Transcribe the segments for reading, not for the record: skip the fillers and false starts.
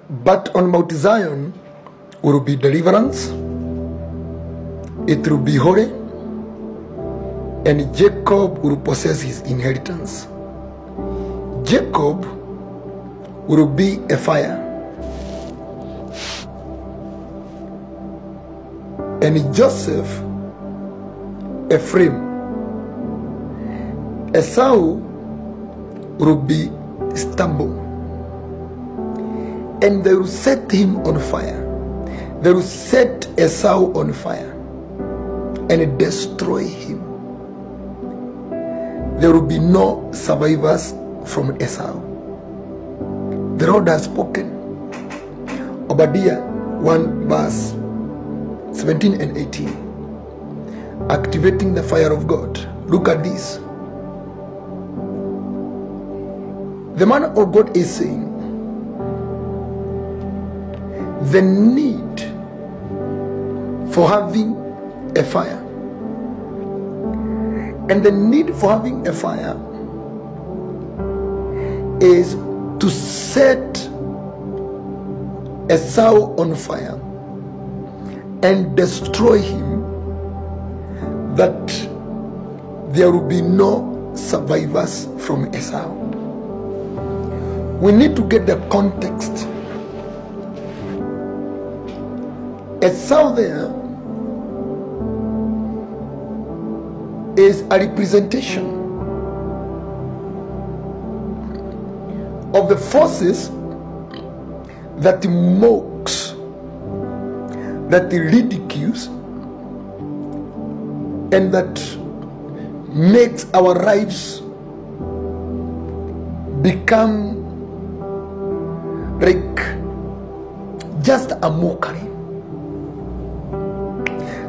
But on Mount Zion will be deliverance, it will be holy, and Jacob will possess his inheritance. Jacob will be a fire, and Joseph a flame. Esau will be stubble, and they will set him on fire. They will set Esau on fire and destroy him. There will be no survivors from Esau. The Lord has spoken. Obadiah 1 verse 17 and 18. Activating the fire of God. Look at this. The man of God is saying the need for having a fire. And the need for having a fire is to set Esau on fire and destroy him, that there will be no survivors from Esau. We need to get the context. Esau there is a representation of the forces that mocks, that ridicules, and that makes our lives become like just a mockery.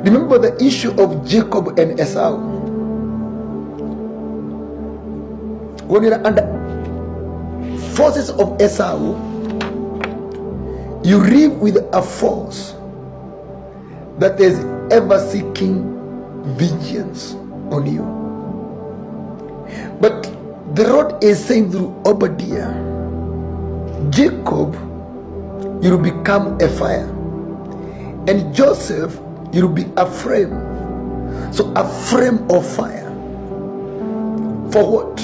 Remember the issue of Jacob and Esau. When you're under forces of Esau, you live with a force that is ever seeking vengeance on you. But the Lord is saying through Obadiah, Jacob, you will become a fire, and Joseph, you will be a flame. So a flame of fire. For what?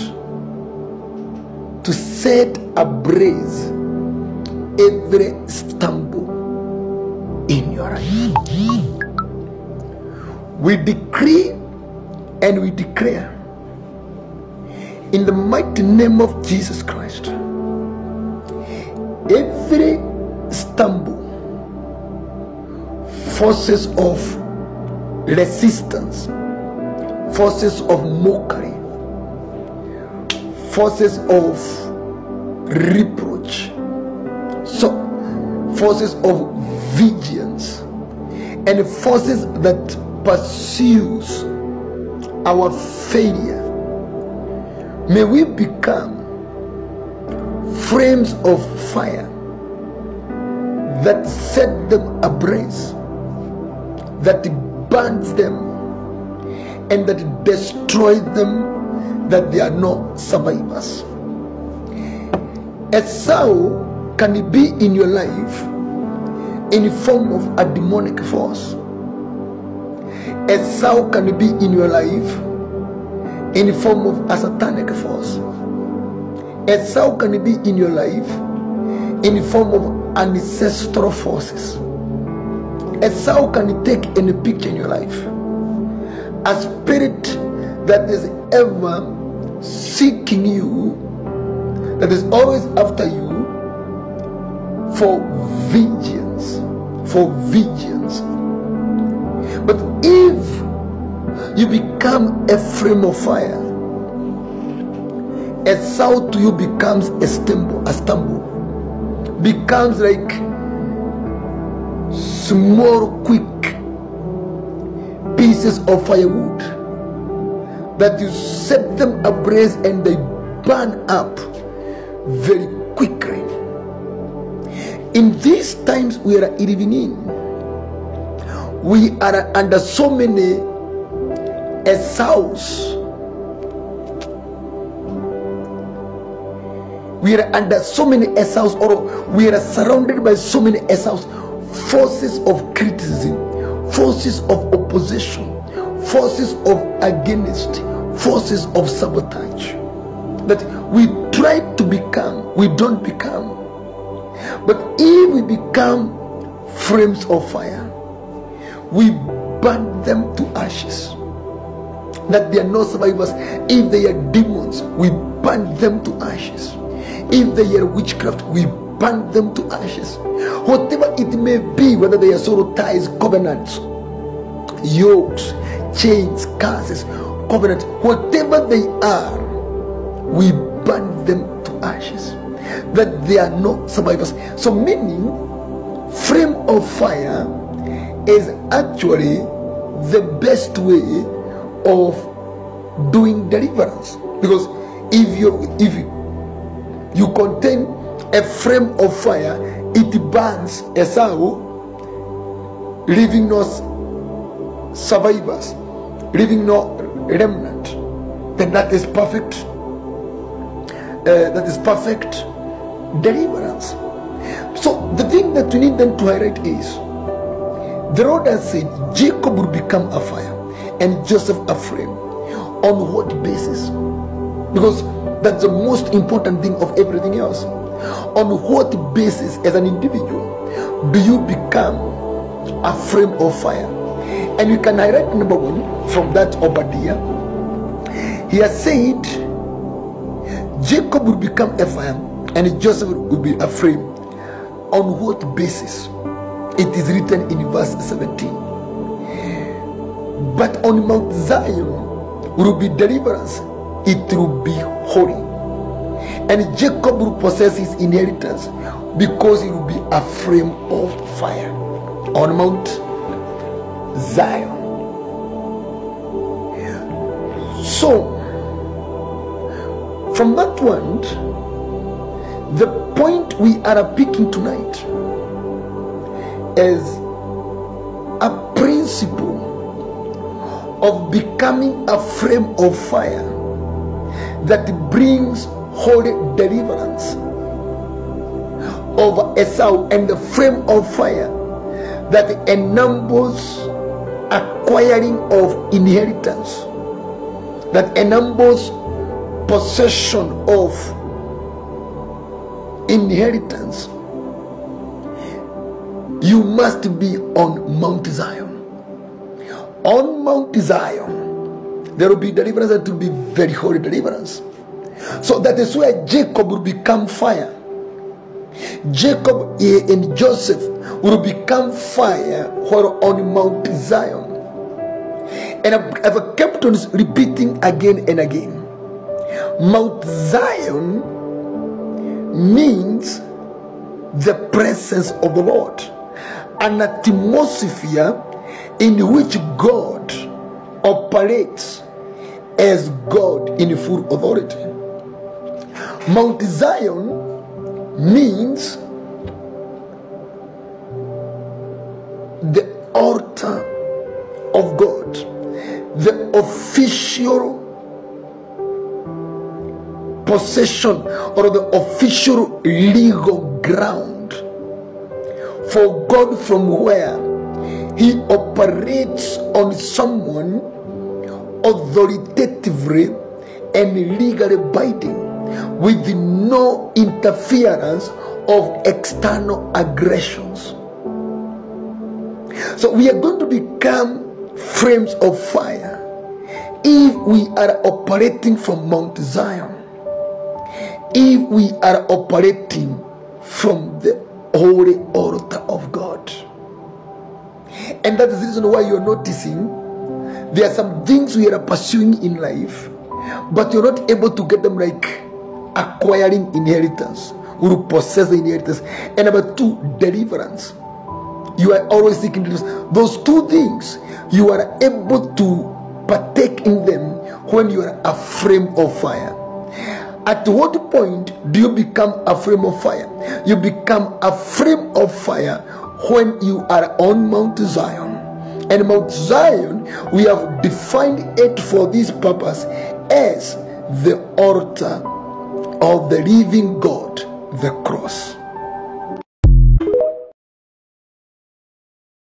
To set ablaze every stumble in your life. We decree and we declare in the mighty name of Jesus Christ, every stumble, forces of resistance, forces of mockery, forces of reproach, so forces of vengeance, and forces that pursues our failure, may we become flames of fire that set them ablaze, that burns them, and that destroys them, that they are no survivors. Esau can be in your life in the form of a demonic force. Esau can be in your life in the form of a satanic force. Esau can be in your life in the form of ancestral forces. Esau can take any picture in your life. A spirit that is ever seeking you, that is always after you for vengeance, for vengeance. But if you become a flame of fire, Esau to you becomes a stumble, becomes like small quick pieces of firewood that you set them ablaze and they burn up very quickly. In these times we are living in, we are under so many Esau's. We are under so many Esau's, or we are surrounded by so many Esau's, forces of criticism, forces of opposition, forces of against, forces of sabotage, that we try to become, we don't become. But if we become flames of fire, we burn them to ashes. That they are no survivors. If they are demons, we burn them to ashes. If they are witchcraft, we burn them to ashes. Whatever it may be, whether they are sorrow ties, covenants, yokes, chains, curses, covenants, whatever they are, we burn them to ashes. That they are no survivors. So meaning, flame of fire is actually the best way of doing deliverance, because if you contain a flame of fire, it burns Esau, leaving no survivors, leaving no remnant. Then that is perfect. That is perfect deliverance. So the thing that we need them to highlight is, the Lord has said Jacob will become a fire and Joseph a flame. On what basis? Because that's the most important thing of everything else. On what basis, as an individual, do you become a flame of fire? And you can highlight number one from that Obadiah. He has said Jacob will become a fire and Joseph will be a flame. On what basis? It is written in verse 17. But on Mount Zion will be deliverance, it will be holy. And Jacob will possess his inheritance, because he will be a flame of fire on Mount Zion. So, from that one, the point we are picking tonight is a principle of becoming a flame of fire that brings holy deliverance over Esau, and the flame of fire that enables acquiring of inheritance, that enables possession of inheritance. You must be on Mount Zion. On Mount Zion, there will be deliverance that will be very holy deliverance. So that is where Jacob will become fire. Jacob and Joseph will become fire while on Mount Zion. And I've kept on repeating again and again. Mount Zion means the presence of the Lord, an atmosphere in which God operates as God in full authority. Mount Zion means the altar of God, the official possession or the official legal ground for God, from where He operates on someone authoritatively and legally binding, with no interference of external aggressions. So we are going to become flames of fire if we are operating from Mount Zion, if we are operating from the holy altar of God. And that is the reason why you're noticing there are some things we are pursuing in life, but you're not able to get them, like acquiring inheritance, who possess the inheritance. And number two, deliverance. You are always seeking deliverance. Those two things, you are able to partake in them when you are a flame of fire. At what point do you become a flame of fire? You become a flame of fire when you are on Mount Zion. And Mount Zion, we have defined it for this purpose as the altar of the living God, the cross.